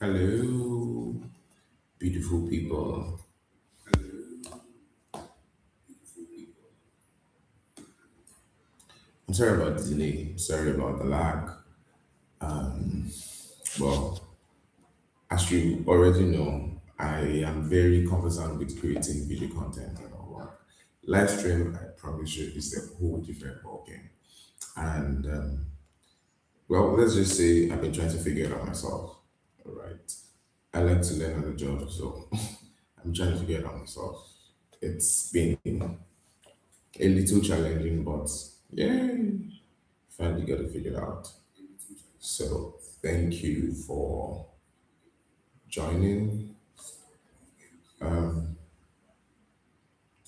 Hello, beautiful people. I'm sorry about the delay. Sorry about the lag. Well, as you already know, I am very conversant with creating video content and all that. Live stream, I promise you, is a whole different ballgame. And well, let's just say I've been trying to figure it out myself. All right. I like to learn on the job, so I'm trying to figure it out myself. It's been a little challenging, but yeah, finally got it figured out. So thank you for joining. I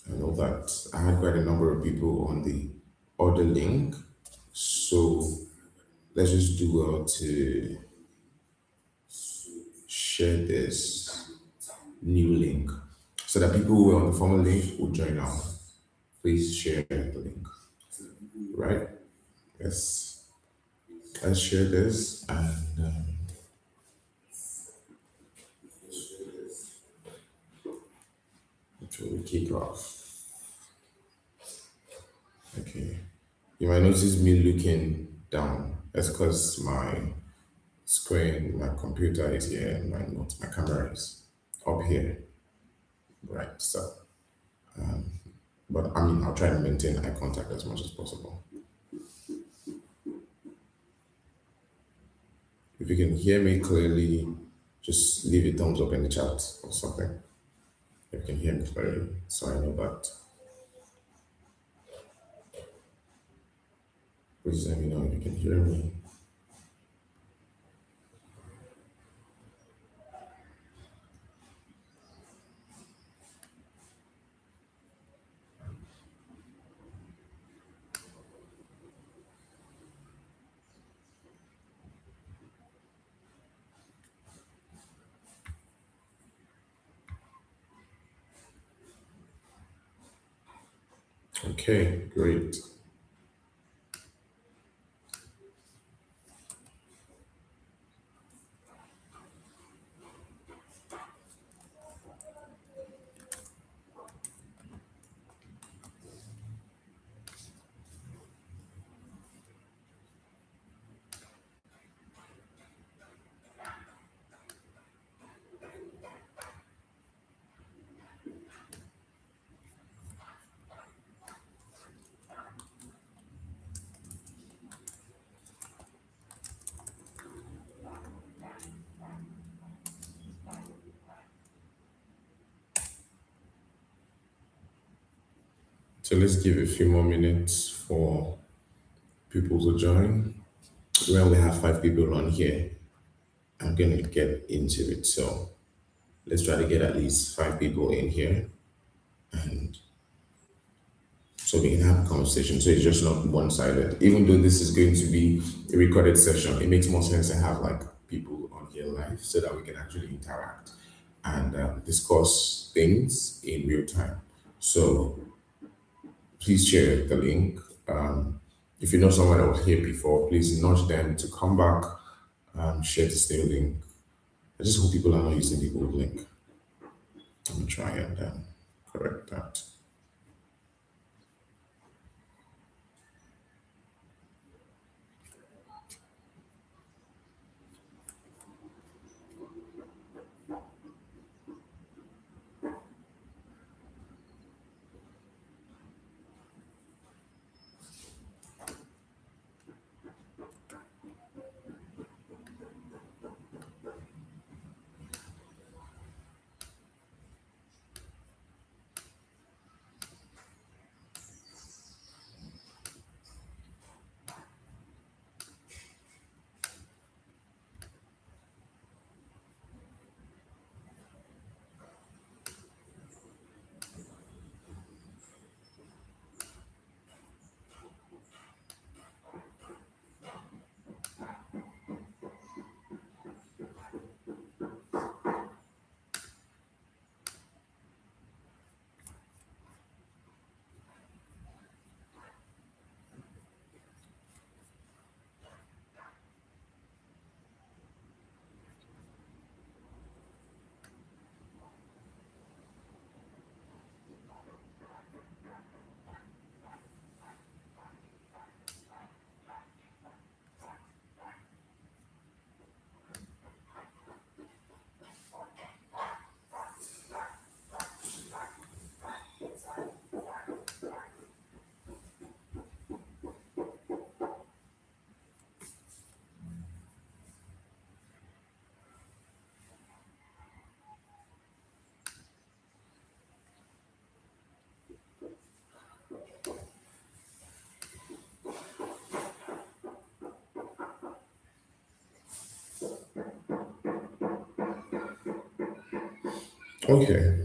know that I had quite a number of people on the order link. So let's just do well to share this new link so that people who are on the former link will join now. Please share the link, right? Let's share this and it will kick off. Okay. You might notice me looking down. That's because my screen, my computer is here, and my camera is up here, right? So, but I mean, I'll try to maintain eye contact as much as possible. If you can hear me clearly, just leave a thumbs up in the chat or something. If you can hear me clearly, so I know that. Please let me know if you can hear me. Okay, great. So let's give a few more minutes for people to join. We only have 5 people on here. I'm gonna get into it. So let's try to get at least 5 people in here, and so we can have a conversation. So it's just not one-sided. Even though this is going to be a recorded session, it makes more sense to have like people on here live so that we can actually interact and discuss things in real time. So please share the link. If you know someone that was here before, please nudge them to come back. Share this new link. I just hope people are not using the old link. Let me try and correct that. Okay.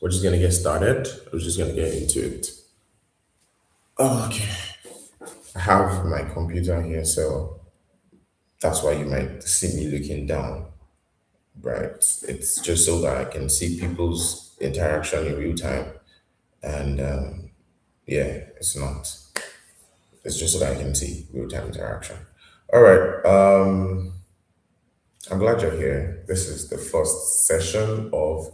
We're just gonna get started. We're just gonna get into it. Okay. I have my computer here, so that's why you might see me looking down. Right. It's just so that I can see people's interaction in real time. And yeah, it's not. It's just so that I can see real time interaction. All right. I'm glad you're here. This is the first session of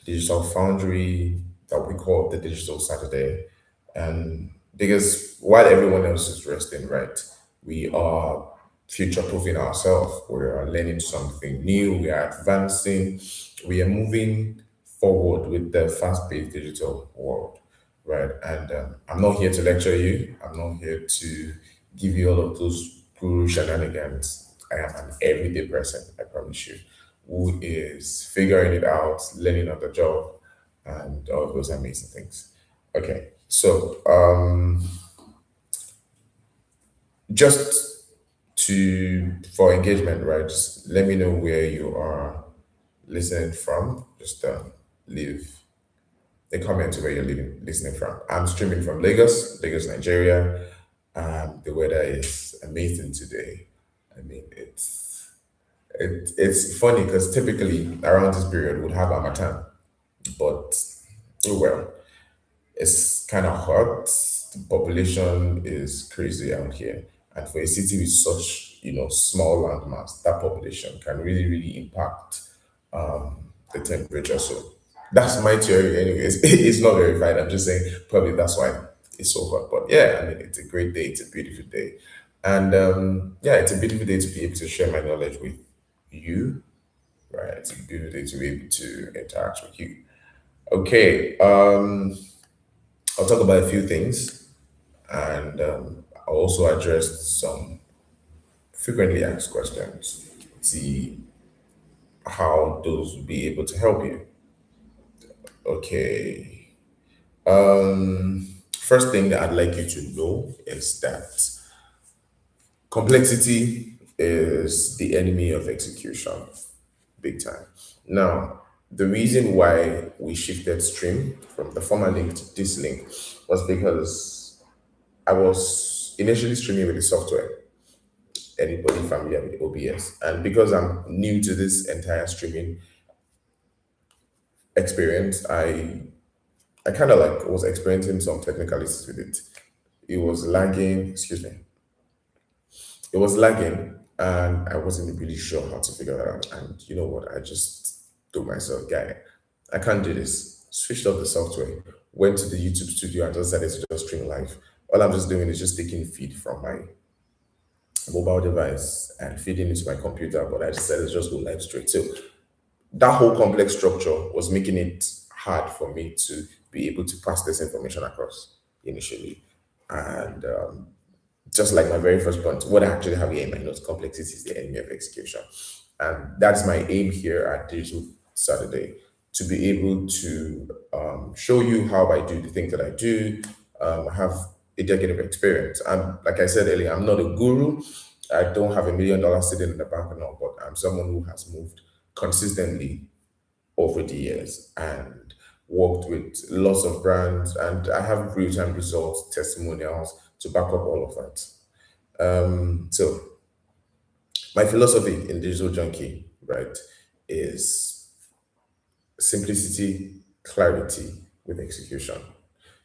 Digital Foundry that we call the Digital Saturday. And because while everyone else is resting, right, we are future proofing ourselves. We are learning something new. We are advancing. We are moving forward with the fast paced digital world, right? And I'm not here to lecture you, I'm not here to give you all of those guru shenanigans. I am an everyday person, I promise you, who is figuring it out, learning on the job, and all of those amazing things. Okay, so just to for engagement, right? Just let me know where you are listening from. Just leave a comment where you're listening from. I'm streaming from Lagos, Nigeria. The weather is amazing today. I mean, it's funny because typically around this period we'd have Amatan, but oh well, it's kind of hot. The population is crazy out here, and for a city with such small landmass, that population can really impact the temperature. So that's my theory, anyways. It's not verified. I'm just saying probably that's why it's so hot. But yeah, I mean, it's a great day. It's a beautiful day, and yeah, it's a beautiful day to be able to share my knowledge with you. Right, it's a beautiful day to be able to interact with you. Okay, I'll talk about a few things, and I'll also address some frequently asked questions. See how those will be able to help you. Okay. First thing that I'd like you to know is that complexity is the enemy of execution, big time. Now, the reason why we shifted stream from the former link to this link was because I was initially streaming with the software. Anybody familiar with OBS? And because I'm new to this entire streaming experience, I kind of like was experiencing some technicalities with it. It was lagging, excuse me, it was lagging, and I wasn't really sure how to figure that out. And you know what? I just told myself, guy, I can't do this. Switched off the software, went to the YouTube studio, and just decided to just stream live. All I'm just doing is just taking feed from my mobile device and feeding into my computer, but I decided to just go live straight. So that whole complex structure was making it hard for me to be able to pass this information across initially. And just like my very first point, what I actually have here in my notes, complexity is the enemy of execution. And that's my aim here at Digital Saturday, to be able to show you how I do the things that I do. I have a decade of experience. And like I said earlier, I'm not a guru. I don't have $1 million sitting in the bank and all, but I'm someone who has moved consistently over the years and worked with lots of brands, and I have real-time results, testimonials to back up all of that. So my philosophy in Digital Junkie, right, is simplicity, clarity with execution.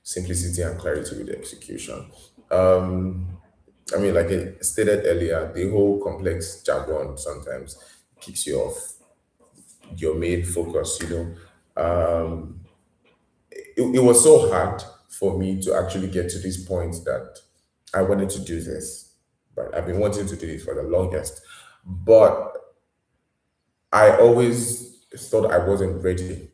Simplicity and clarity with execution. I mean, like I stated earlier, the whole complex jargon sometimes kicks you off your main focus, it was so hard for me to actually get to this point that I wanted to do this. But I've been wanting to do it for the longest. But I always thought I wasn't ready.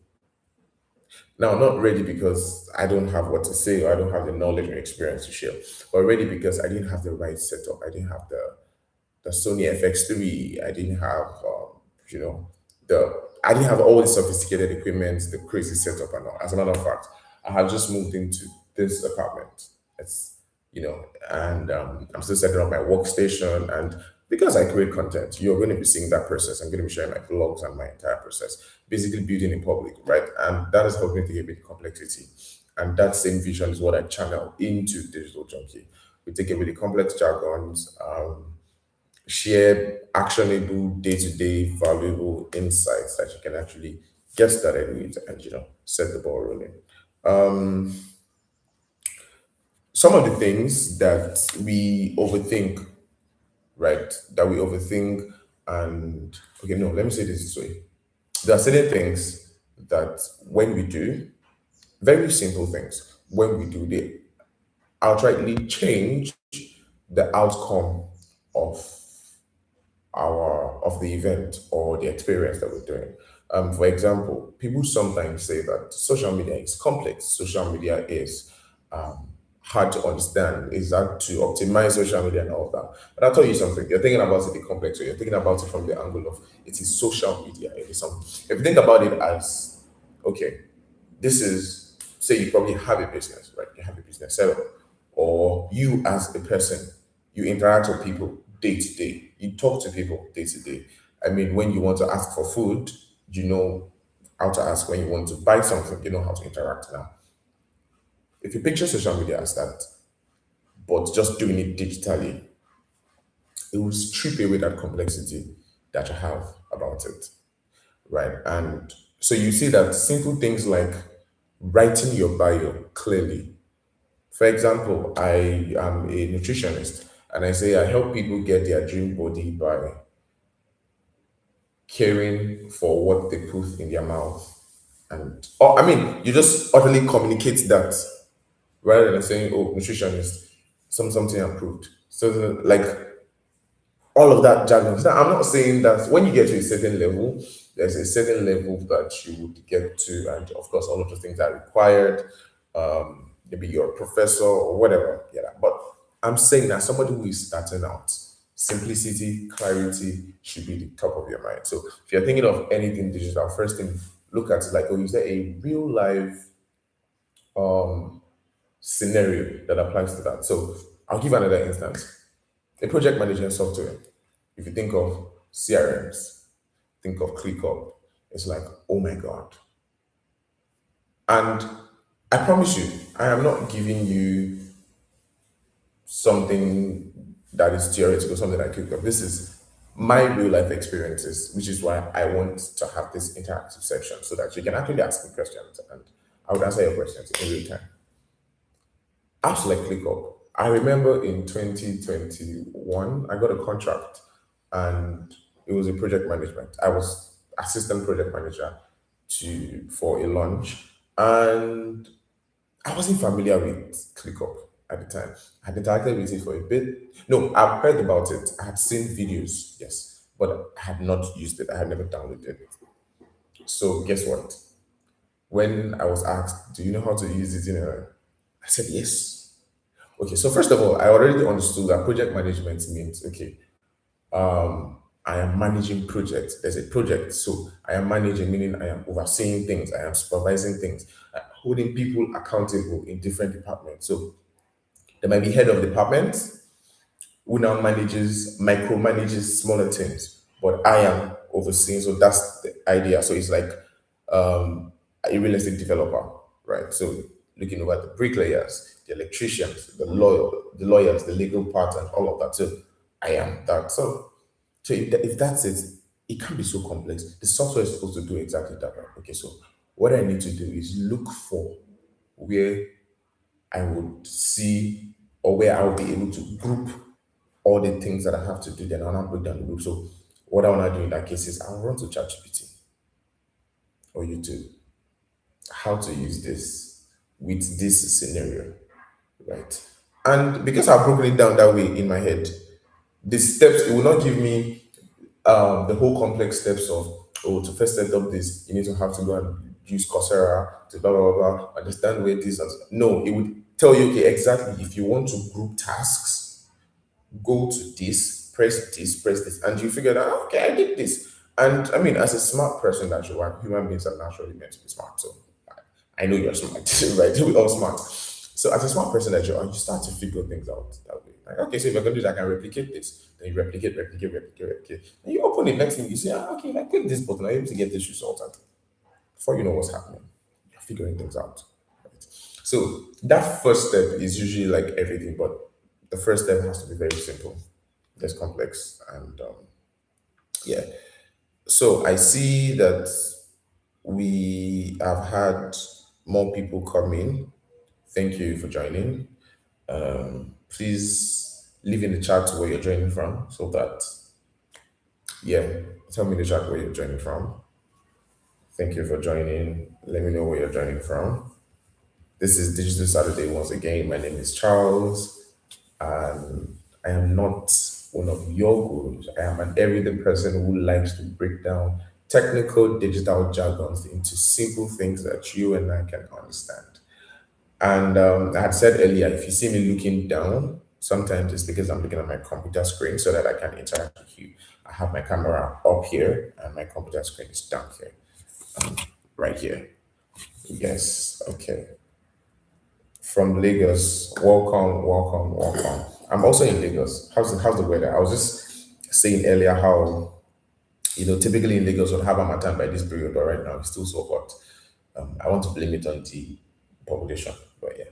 Now, not ready because I don't have what to say or I don't have the knowledge or experience to share, but ready because I didn't have the right setup. I didn't have the Sony FX3. I didn't have, you know, I didn't have all the sophisticated equipment, the crazy setup and all. As a matter of fact, I have just moved into this apartment. It's, and I'm still setting up my workstation. And Because I create content, you're going to be seeing that process. I'm going to be sharing my blogs and my entire process, basically building in public, right? And that has helped me to get bit complexity. And that same vision is what I channel into Digital Junkie. We take away the complex jargons, share actionable, day-to-day, valuable insights that you can actually get started with and set the ball rolling. Some of the things that we overthink, right? That we overthink, and okay, no, let me say this way. There are certain things that when we do, very simple things, when we do, they outrightly change the outcome of of the event or the experience that we're doing. For example, people sometimes say that social media is complex. Social media is hard to understand. Is hard to optimize social media and all of that. But I'll tell you something. You're thinking about it the complex way. You're thinking about it from the angle of it is social media. It is some. If you think about it as okay, this is say you probably have a business, right? You have a business setup, or you as a person, you interact with people day to day. You talk to people day to day. I mean, when you want to ask for food, you know how to ask. When you want to buy something, you know how to interact now. If you picture social media as that, but just doing it digitally, it will strip away that complexity that you have about it, right? And so you see that simple things like writing your bio clearly. For example, I am a nutritionist and I say I help people get their dream body by caring for what they put in their mouth. And oh, I mean, you just utterly communicate that rather than saying, "Oh, nutritionist, something approved." So, like all of that jargon. Now, I'm not saying that when you get to a certain level, there's a certain level that you would get to, and of course, all of those things are required. Maybe you're a professor or whatever. Yeah, but I'm saying that somebody who is starting out, simplicity, clarity should be the top of your mind. So if you're thinking of anything digital, first thing look at it like, oh, is there a real life scenario that applies to that? So I'll give another instance. A project management software. If you think of CRMs, think of ClickUp, it's like, oh my God. And I promise you, I am not giving you something that is theoretical, something like ClickUp. This is my real life experiences, which is why I want to have this interactive section so that you can actually ask me questions and I would answer your questions in real time. Apps like ClickUp. I remember in 2021, I got a contract and it was a project management. I was assistant project manager for a launch and I wasn't familiar with ClickUp at the time. I had interacted with it for a bit. No, I've heard about it. I had seen videos, yes, but I had not used it. I had never downloaded it. So guess what? When I was asked, "Do you know how to use it?" I said yes. Okay, so first of all, I already understood that project management means okay, I am managing projects. There's a project, so I am managing, meaning I am overseeing things, I am supervising things, holding people accountable in different departments. So there might be head of department who now micromanages smaller teams, but I am overseeing. So that's the idea. So it's like a real estate developer, right? So looking over the bricklayers, the electricians, the lawyers, the legal part, and all of that. So I am that. So if that's it, it can't be so complex. The software is supposed to do exactly that. Right? Okay, so what I need to do is look for where I would see or where I will be able to group all the things that I have to do. Then I'll not break down the group. So what I want to do in that case is I'll run to ChatGPT or YouTube how to use this with this scenario, right? And because I've broken it down that way in my head, the steps it will not give me the whole complex steps of oh to first set up this you need to have to go and use Coursera to blah blah blah understand where this and no it would tell you okay exactly if you want to group tasks go to press this and you figure out okay I did this and I mean as a smart person that you are human beings are naturally meant to be smart so I know you're smart right we're all smart so as a smart person that you are you start to figure things out that way Like, okay, so if I can do that, I can replicate this. Then you replicate. And you open it, next thing you say, okay, if I click this button, I'm able to get this result. And before you know what's happening, you're figuring things out. Right? So that first step is usually like everything, but the first step has to be very simple, less complex, and yeah. So I see that we have had more people come in. Thank you for joining. Please leave in the chat where you're joining from so that, yeah, tell me in the chat where you're joining from. Thank you for joining. Let me know where you're joining from. This is Digital Saturday once again. My name is Charles, and I am not one of your gurus. I am an everyday person who likes to break down technical digital jargons into simple things that you and I can understand. And I had said earlier, if you see me looking down, sometimes it's because I'm looking at my computer screen so that I can interact with you. I have my camera up here and my computer screen is down here, right here. Yes, okay. From Lagos, welcome, welcome, welcome. I'm also in Lagos. How's the weather? I was just saying earlier how, typically in Lagos we'll have a time by this period, but right now it's still so hot. I want to blame it on the population, but yeah.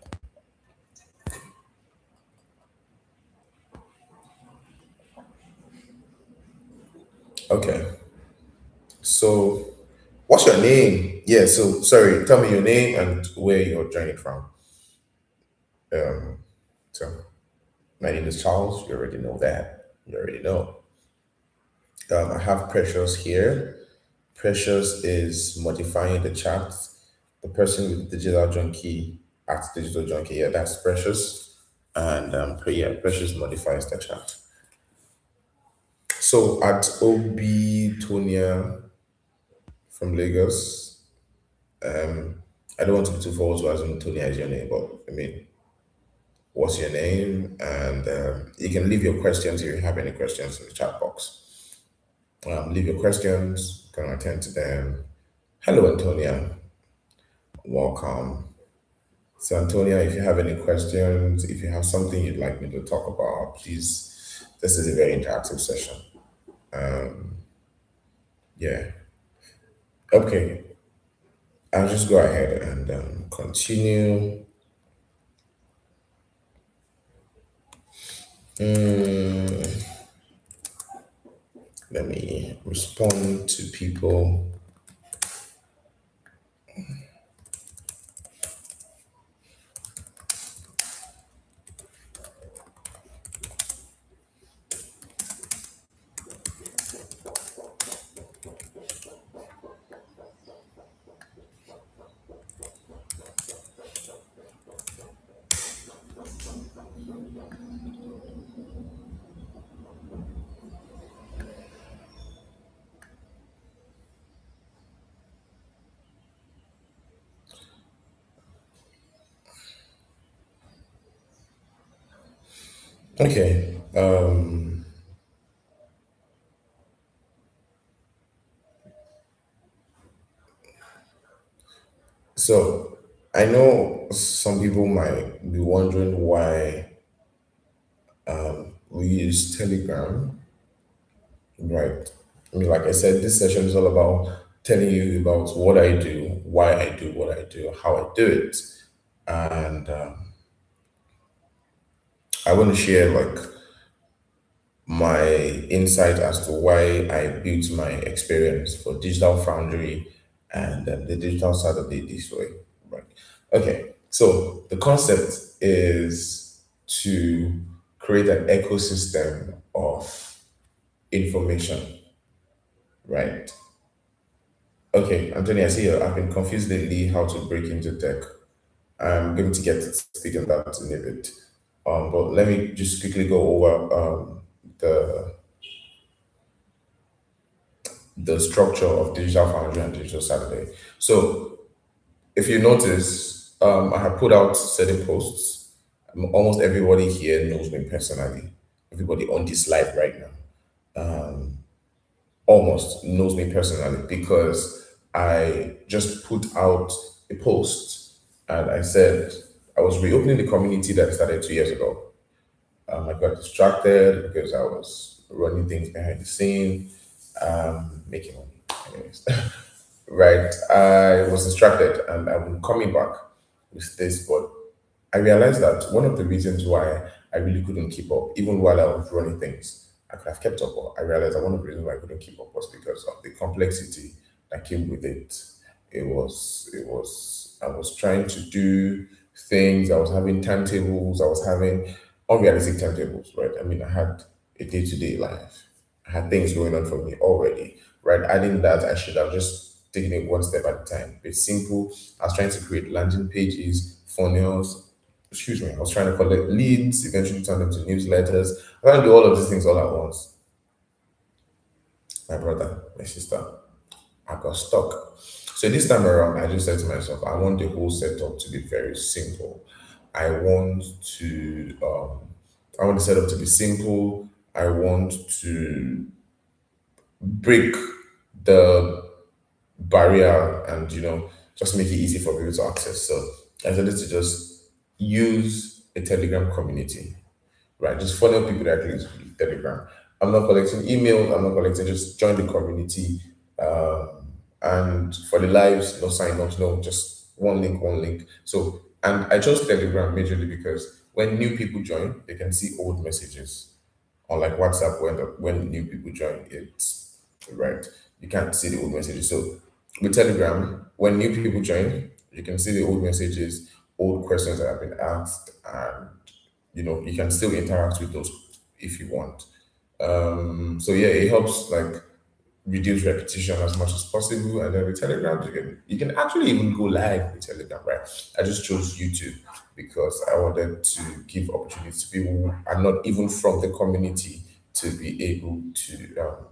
Okay. So, what's your name? Yeah, so sorry, tell me your name and where you're joining from. So, my name is Charles. You already know that. You already know. I have Precious here. Precious is modifying the chat. The person with Digital Junkie at Digital Junkie, yeah, that's Precious. And yeah, Precious modifies the chat. So, at OB Tonia from Lagos, I don't want to be too forward to assume Tonia is your name, but I mean, what's your name? And you can leave your questions if you have any questions in the chat box. Leave your questions, can attend to them. Hello, Antonia. Welcome. So, Antonia, if you have any questions, if you have something you'd like me to talk about, please. This is a very interactive session. Yeah. Okay. I'll just go ahead and continue. Let me respond to people. Okay. So I know some people might be wondering why we use Telegram, right? I mean, like I said, this session is all about telling you about what I do, why I do what I do, how I do it, and I want to share like my insight as to why I built my experience for Digital Foundry and the Digital Saturday this way. Right. Okay. So the concept is to create an ecosystem of information, right? Okay, Anthony, I see I've been confused lately how to break into tech. I'm going to get to speak on that in a bit. But let me just quickly go over the the structure of Digital Foundry and Digital Saturday. So if you notice, I have put out certain posts. Almost everybody here knows me personally. Everybody on this live right now almost knows me personally because I just put out a post and I said I was reopening the community that started 2 years ago. I got distracted because I was running things behind the scene, making money. Anyways, right? I was distracted and I'm coming back with this, but I realized that one of the reasons why I really couldn't keep up, even while I was running things, I could have kept up, but I realized that one of the reasons why I couldn't keep up was because of the complexity that came with it. I was trying to do things, I was having timetables, I was having unrealistic timetables, right? I mean, I had a day to day life, I had things going on for me already, right? Adding that, I should have just taken it one step at a time. It's simple. I was trying to create landing pages, funnels, excuse me, I was trying to collect leads, eventually turn them to newsletters. I trying to do all of these things all at once. My brother, my sister, I got stuck. So this time around, I just said to myself, I want the whole setup to be very simple. I want to, I want the setup to be simple. I want to break the barrier and just make it easy for people to access. So I decided to just use a Telegram community, right? Just funnel people directly into Telegram. I'm not collecting emails. I'm not collecting. Just join the community. And for the lives, no sign ups, no, just one link, one link. So, and I chose Telegram majorly because when new people join, they can see old messages. Unlike WhatsApp, when new people join, it's right. You can't see the old messages. So with Telegram, when new people join, you can see the old messages, old questions that have been asked, and you can still interact with those if you want. So yeah, it helps like reduce repetition as much as possible. And then with Telegram, you can actually even go live with Telegram, right? I just chose YouTube because I wanted to give opportunities to people who are not even from the community to be able to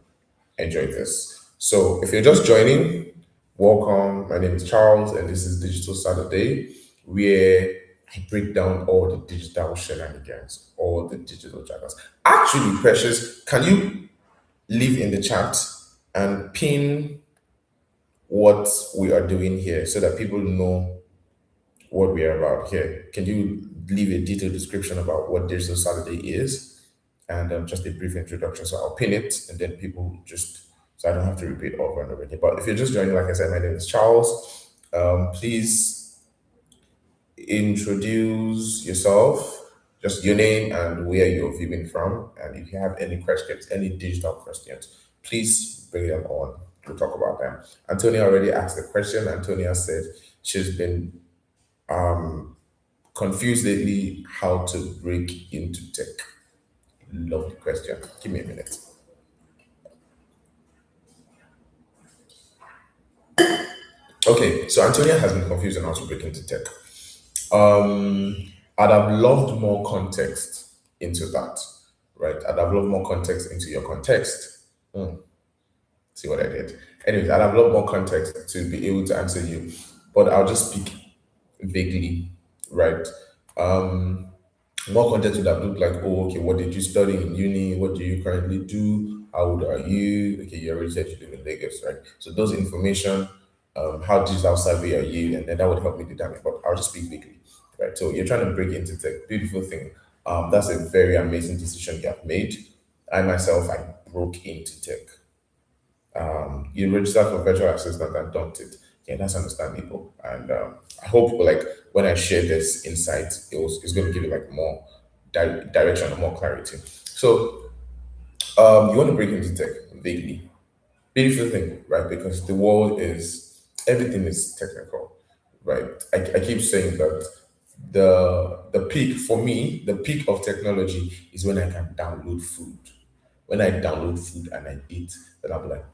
enjoy this. So if you're just joining, welcome. My name is Charles, and this is Digital Saturday, where I break down all the digital shenanigans, all the digital jargons. Actually, Precious, can you leave in the chat and pin what we are doing here so that people know what we are about here? Can you leave a detailed description about what Digital Saturday is and just a brief introduction? So I'll pin it and then people just, so I don't have to repeat over and over again. But if you're just joining, like I said, my name is Charles. Please introduce yourself, just your name and where you're viewing from. And if you have any questions, any digital questions, please bring them on. We'll talk about them. Antonia already asked the question. Antonia said she's been confused lately how to break into tech. Love the question. Give me a minute. Okay, so Antonia has been confused on how to break into tech. Um, I'd have loved more context into that, right? I'd have loved more context into your context. See what I did? Anyways, I'd have loved more context to be able to answer you, but I'll just speak vaguely, right? More context would have looked like, oh, okay, what did you study in uni? What do you currently do? How old are you? Okay, you already said you live in Lagos, right? So those information, how digital savvy are you? And then that would help me determine, but I'll just speak vaguely, right? So you're trying to break into tech, beautiful thing. That's a very amazing decision you have made. I myself, I broke into tech. You registered for virtual assistant and dumped it. Yeah, that's understandable. And I hope like when I share this insight, it's going to give you like more direction and more clarity. So you want to break into tech vaguely. Beautiful thing, right? Because the world is everything is technical, right? I keep saying that the peak for me, the peak of technology is when I can download food. When I download food and I eat, then I'll be like,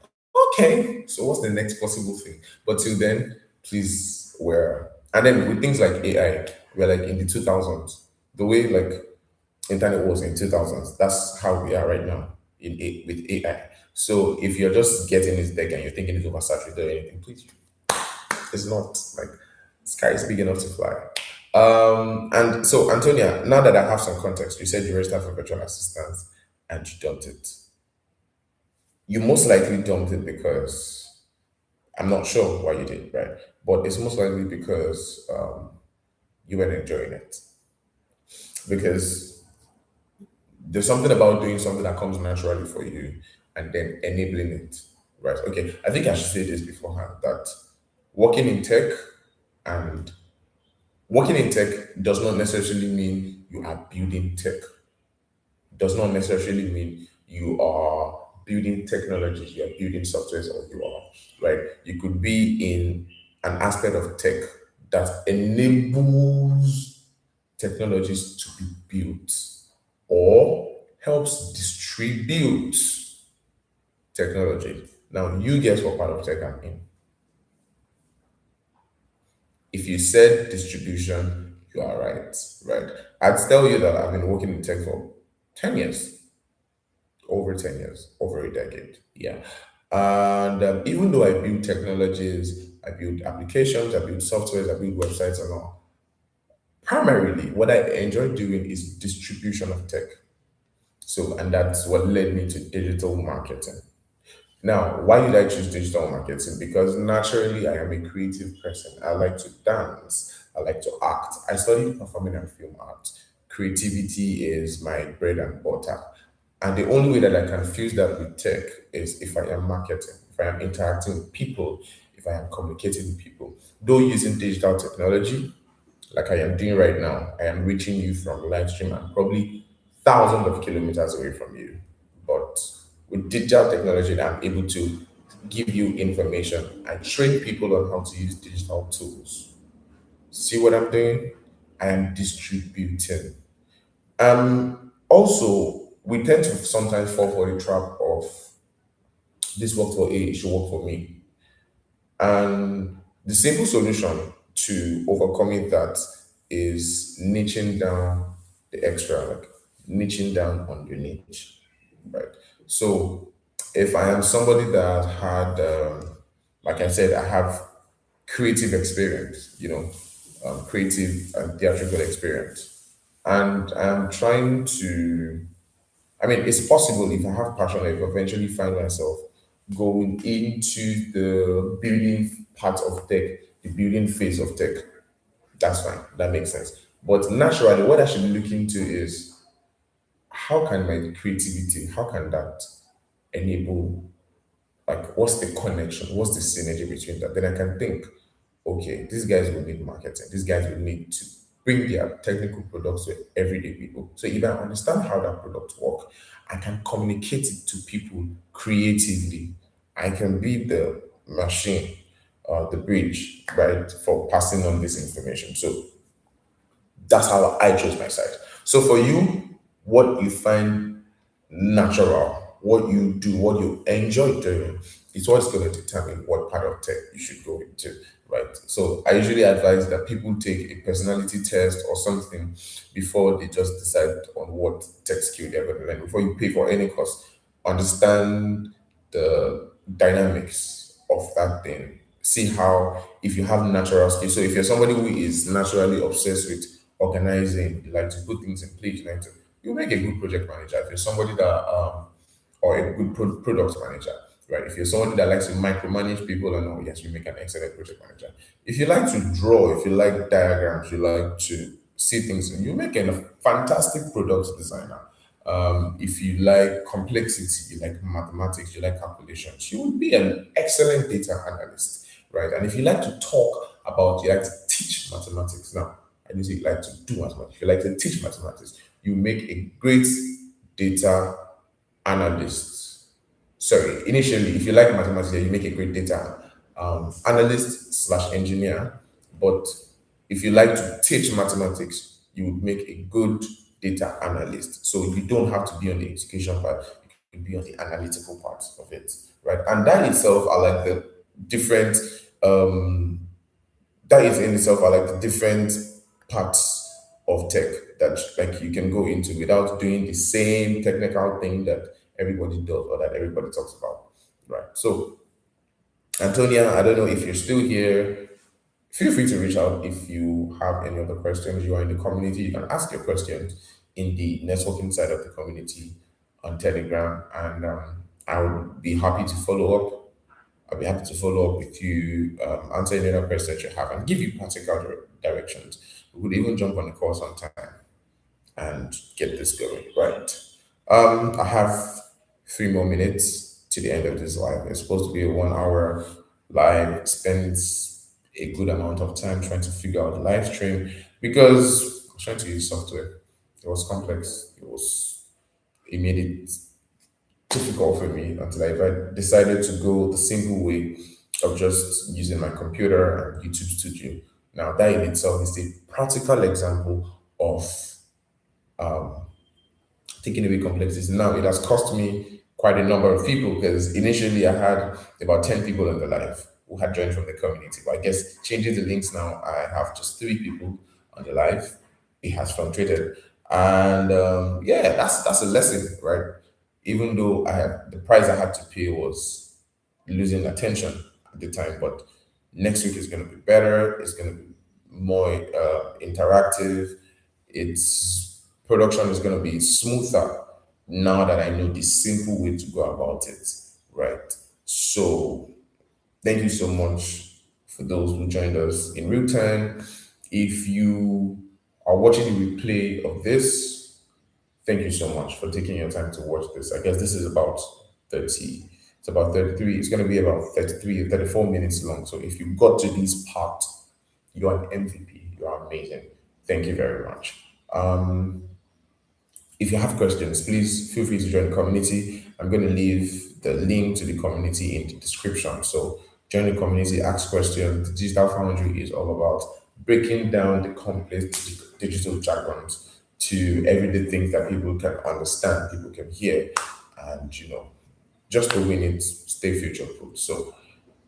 okay, so what's the next possible thing? But till then, please, where and then with things like AI, we're like in the 2000s. The way like internet was in 2000s, that's how we are right now with AI. So if you're just getting this deck and you're thinking it's oversaturated or anything, please, it's not like sky is big enough to fly. And so Antonia, now that I have some context, you said you registered for virtual assistance and you dumped it. You most likely dumped it because I'm not sure why you did, right? But it's most likely because you weren't enjoying it. Because There's something about doing something that comes naturally for you and then enabling it. Right. Okay. I think I should say this beforehand that working in tech and working in tech does not necessarily mean you are building tech, does not necessarily mean you are building technologies, you are building softwares, or you are, right? You could be in an aspect of tech that enables technologies to be built or helps distribute technology. Now, you guess what part of tech I'm in. If you said distribution, you are right, right? I'd tell you that I've been working in tech for 10 years, over 10 years, over a decade. Yeah. And even though I build technologies, I build applications, I build softwares, I build websites and all, primarily what I enjoy doing is distribution of tech. So, and that's what led me to digital marketing. Now, why did I choose digital marketing? Because naturally, I am a creative person. I like to dance. I like to act. I studied performing and film art. Creativity is my bread and butter. And the only way that I can fuse that with tech is if I am marketing, if I am interacting with people, if I am communicating with people. Though using digital technology, like I am doing right now, I am reaching you from live stream and probably thousands of kilometers away from you. But with digital technology, I'm able to give you information. I train people on how to use digital tools. See what I'm doing? I am distributing. Also, we tend to sometimes fall for the trap of this worked for A, it should work for me. And the simple solution to overcoming that is niching down the extra, like niching down on your niche, right? So if I am somebody that had, like I said, I have creative experience, creative and theatrical experience, and I'm trying to I mean, it's possible if I have passion, I will eventually find myself going into the building part of tech, the building phase of tech. That's fine. That makes sense. But naturally, what I should look into is how can my creativity, how can that enable, like, what's the connection? What's the synergy between that? Then I can think, okay, these guys will need marketing. These guys will need to bring their technical products to everyday people. So if I understand how that product work, I can communicate it to people creatively. I can be the machine, the bridge, right, for passing on this information. So that's how I chose my site. So for you, what you find natural, what you do, what you enjoy doing, is what's going to determine what part of tech you should go into, right? So I usually advise that people take a personality test or something before they just decide on what tech skill they're going to learn. Before you pay for any course, understand the dynamics of that thing. See how if you have natural skills. So if you're somebody who is naturally obsessed with organizing, you like to put things in place, you make a good project manager. If you're somebody that or a good product manager, right? If you're somebody that likes to micromanage people and all, yes, you make an excellent project manager. If you like to draw, if you like diagrams, you like to see things, you make a fantastic product designer. If you like complexity, you like mathematics, you like calculations, you would be an excellent data analyst, right? And if you like to talk about, you like to teach mathematics. Now, I didn't say you like to do mathematics. If you like to teach mathematics, you make a great data analyst. Sorry, initially, if you like mathematics, you make a great data analyst slash engineer. But if you like to teach mathematics, you would make a good data analyst. So you don't have to be on the execution part, you can be on the analytical part of it, right? And that itself are like the different that is in itself are like the different parts of tech that like you can go into without doing the same technical thing that everybody does or that everybody talks about, right? So Antonia, I don't know if you're still here. Feel free to reach out if you have any other questions. You are in the community, you can ask your questions in the networking side of the community on Telegram, and I would be happy to follow up. I'll be happy to follow up with you, answer any other questions you have, and give you practical directions. We could even jump on the call sometime and get this going, right? I have 3 more minutes to the end of this live. It's supposed to be a 1 hour live. Spent a good amount of time trying to figure out the live stream because I was trying to use software. It was complex. It made it difficult for me until I decided to go the simple way of just using my computer and YouTube Studio. Now that in itself is a practical example of taking away complexities. Now it has cost me quite a number of people because initially I had about 10 people in the live who had joined from the community. But I guess changing the links now, I have just 3 people on the live. It has fluctuated. And yeah, that's a lesson, right? Even though the price I had to pay was losing attention at the time, but next week is going to be better. It's going to be more interactive. Its production is going to be smoother now that I know the simple way to go about it, right? So thank you so much for those who joined us in real time. If you are watching the replay of this, thank you so much for taking your time to watch this. I guess this is about 30, it's about 33, it's going to be about 33 or 34 minutes long. So if you got to this part, you're an MVP, you're amazing. Thank you very much. If you have questions, please feel free to join the community. I'm going to leave the link to the community in the description. So join the community, ask questions. The Digital Foundry is all about breaking down the complex digital jargons to everyday things that people can understand, people can hear, and just to win it, stay future proof. So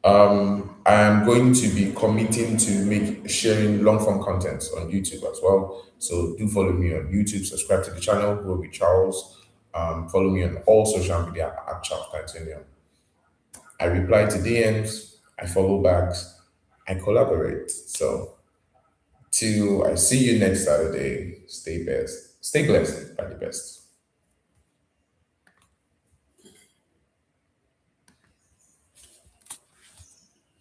I am going to be committing to make sharing long form content on YouTube as well. So do follow me on YouTube, subscribe to the channel, Roby Charles. Follow me on all social media at Charles Titanium. I reply to DMs, I follow backs, I collaborate. So till I see you next Saturday, stay blessed by the best.